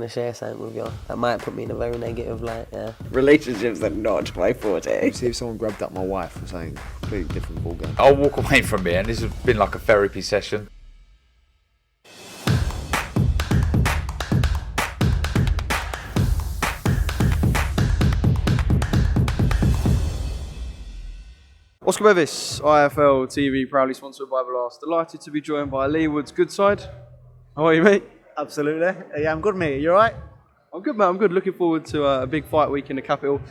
to share something with you. That might put me in a very negative light, yeah. Relationships are not my forte. See if someone grabbed up my wife or something, completely different ballgame. I'll walk away from here, and this has been like a therapy session. Oscar Bevis, IFL TV, proudly sponsored by Blast. Delighted to be joined by Leigh Wood's good side. How are you, mate? Absolutely. Yeah, I'm good, mate. You all right? I'm good, mate. I'm good. Looking forward to a big fight week in the capital.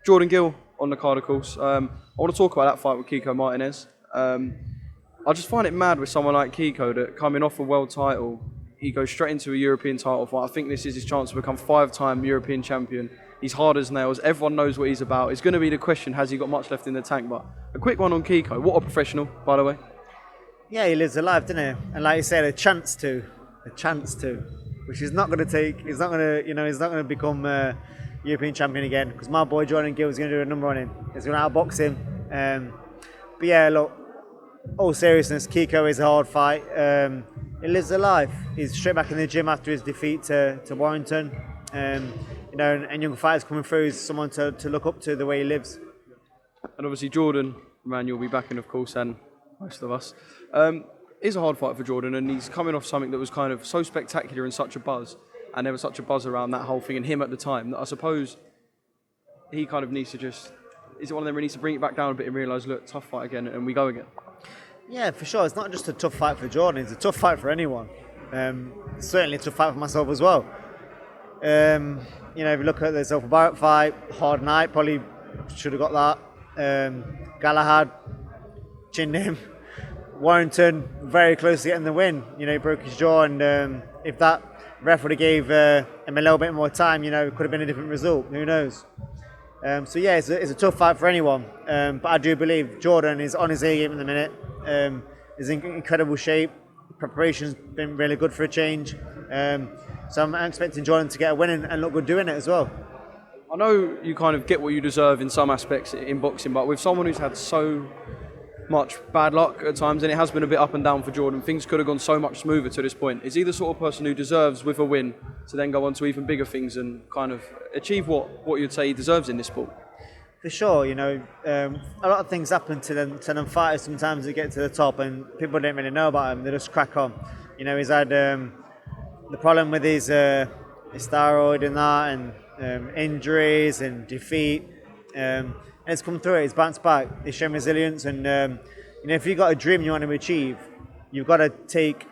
Jordan Gill on the card, of course. I want to talk about that fight with Kiko Martinez. I just find it mad with someone like Kiko that coming off a world title, he goes straight into a European title fight. I think this is his chance to become 5-time European champion. He's hard as nails. Everyone knows what he's about. It's going to be the question, has he got much left in the tank? But a quick one on Kiko. What a professional, by the way. Yeah, he lives a life, doesn't he? And like you said, a chance to, which he's not going to take. He's not going to, he's not going to become European champion again, because my boy Jordan Gill is going to do a number on him. He's going to outbox him. But yeah, look, all seriousness, Kiko is a hard fight. He lives a life. He's straight back in the gym after his defeat to Warrington. And young fighters coming through is someone to look up to the way he lives. And obviously Jordan, man, you'll be backing, of course, and most of us. It's a hard fight for Jordan, and he's coming off something that was kind of so spectacular and such a buzz, and there was such a buzz around that whole thing and him at the time, that I suppose he kind of needs to just, is it one of them where he needs to bring it back down a bit and realise, look, tough fight again, and we go again? Yeah, for sure. It's not just a tough fight for Jordan, it's a tough fight for anyone. Certainly a tough fight for myself as well. If you look at the Silver Barrett fight, hard night, probably should have got that. Galahad, chinned him. Warrington, very close to getting the win. He broke his jaw, and if that ref would have gave him a little bit more time, it could have been a different result. Who knows? It's a tough fight for anyone. But I do believe Jordan is on his A game at the minute. He's in incredible shape. Preparation's been really good for a change. So I'm expecting Jordan to get a win and look good doing it as well. I know you kind of get what you deserve in some aspects in boxing, but with someone who's had so much bad luck at times, and it has been a bit up and down for Jordan, things could have gone so much smoother to this point. Is he the sort of person who deserves, with a win, to then go on to even bigger things and kind of achieve what you'd say he deserves in this sport? For sure, a lot of things happen to them fighters sometimes. They get to the top and people don't really know about him. They just crack on. He's had the problem with his thyroid and that, and injuries and defeat. And it's come through it. He's bounced back. He's shown resilience. And if you've got a dream you want to achieve, you've got to take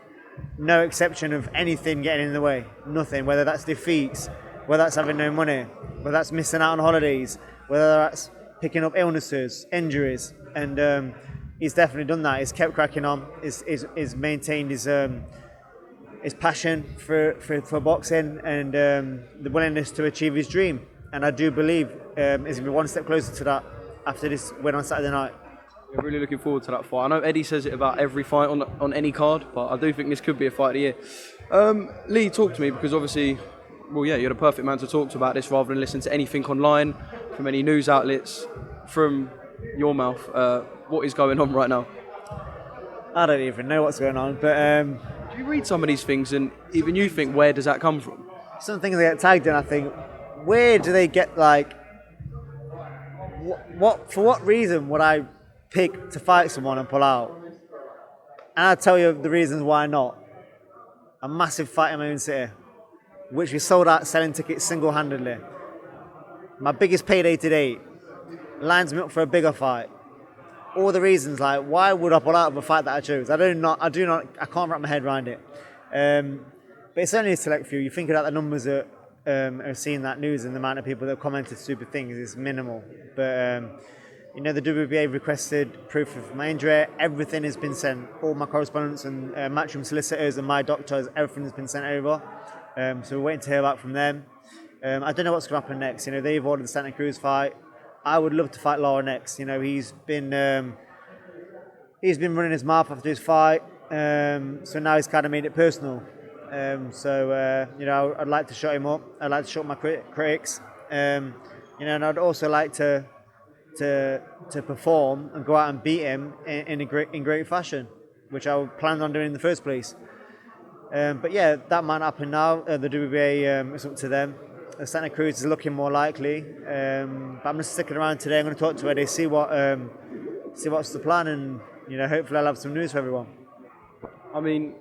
no exception of anything getting in the way. Nothing. Whether that's defeats, whether that's having no money, whether that's missing out on holidays, whether that's picking up illnesses, injuries. And he's definitely done that. He's kept cracking on. He's maintained his passion for boxing and the willingness to achieve his dream. And I do believe he's going to be one step closer to that after this win on Saturday night. We're really looking forward to that fight. I know Eddie says it about every fight on any card, but I do think this could be a fight of the year. Leigh, talk to me, because obviously, well, yeah, you're the perfect man to talk to about this rather than listen to anything online, from any news outlets, from your mouth. What is going on right now? I don't even know what's going on, but do you read some of these things and even you think, where does that come from? Some things they get tagged in, I think, where do they get, like, for what reason would I pick to fight someone and pull out? And I'll tell you the reasons why not. A massive fight in my own city, which we sold out selling tickets single-handedly. My biggest payday to date, lines me up for a bigger fight. All the reasons, like, why would I pull out of a fight that I chose? I can't wrap my head around it. But it's only a select few. You think about the numbers that are seeing that news and the amount of people that have commented stupid things is minimal. But, the WBA requested proof of my injury. Everything has been sent. All my correspondence and matchroom solicitors and my doctors, everything has been sent over. So we're waiting to hear back from them. I don't know what's going to happen next. They've ordered the Santa Cruz fight. I would love to fight Lara next. He's been running his mouth after his fight. So now he's kind of made it personal. I'd like to shut him up. I'd like to shut my critics. And I'd also like to perform and go out and beat him in great fashion, which I planned on doing in the first place. But yeah, that might happen now. The WBA, it's up to them. Santa Cruz is looking more likely. But I'm just sticking around today. I'm going to talk to Eddie, see what's the plan, and hopefully I'll have some news for everyone. I mean,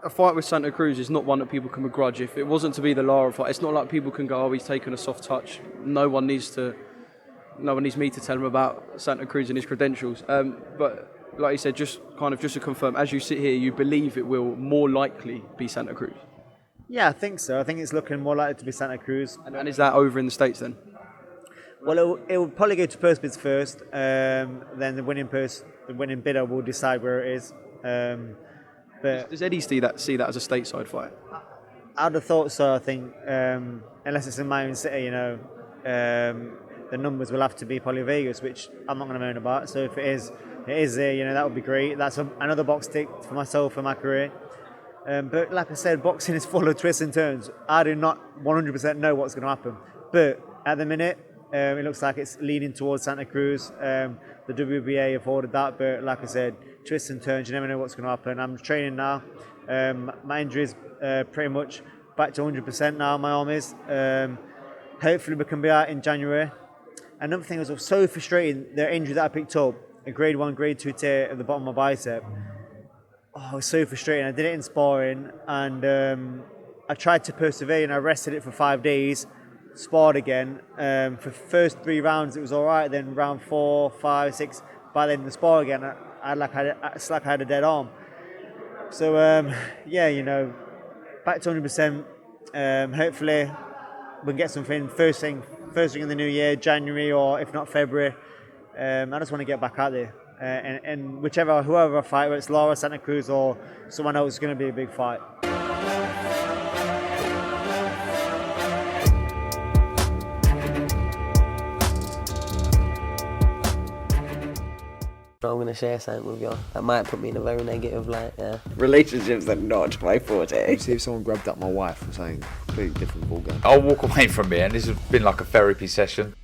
a fight with Santa Cruz is not one that people can begrudge. If it wasn't to be the Lara fight, it's not like people can go, "Oh, he's taken a soft touch." No one needs me to tell him about Santa Cruz and his credentials. But like you said, just to confirm, as you sit here, you believe it will more likely be Santa Cruz. Yeah, I think so. I think it's looking more likely to be Santa Cruz. And is that over in the States then? Well, it will probably go to purse bids first. Then the winning bidder will decide where it is. But Does Eddie see that as a stateside fight? I'd have thought so. I think unless it's in my own city, the numbers will have to be probably Vegas, which I'm not going to moan about. So if it is there, that would be great. That's another box tick for myself and my career. But like I said, boxing is full of twists and turns. I do not 100% know what's going to happen. But at the minute, it looks like it's leaning towards Santa Cruz. The WBA have ordered that, but like I said, twists and turns, you never know what's going to happen. I'm training now. My injury's pretty much back to 100% now, my arm is. Hopefully we can be out in January. Another thing was so frustrating, the injury that I picked up, a grade 1, grade 2 tear at the bottom of my bicep. Oh, it was so frustrating. I did it in sparring, and I tried to persevere, and I rested it for 5 days, sparred again. For the first 3 rounds, it was all right. Then round 4, 5, 6, by then the spar again, it's like I had a dead arm. So back to 100%. Hopefully, we can get something first thing in the new year, January, or if not February. I just want to get back out there. And whoever I fight, whether it's Lara, Santa Cruz, or someone else, is going to be a big fight. I'm going to share something with you that might put me in a very negative light, yeah. Relationships are not my forte. See if someone grabbed up my wife or something, completely different ballgame. I'll walk away from it, and this has been like a therapy session.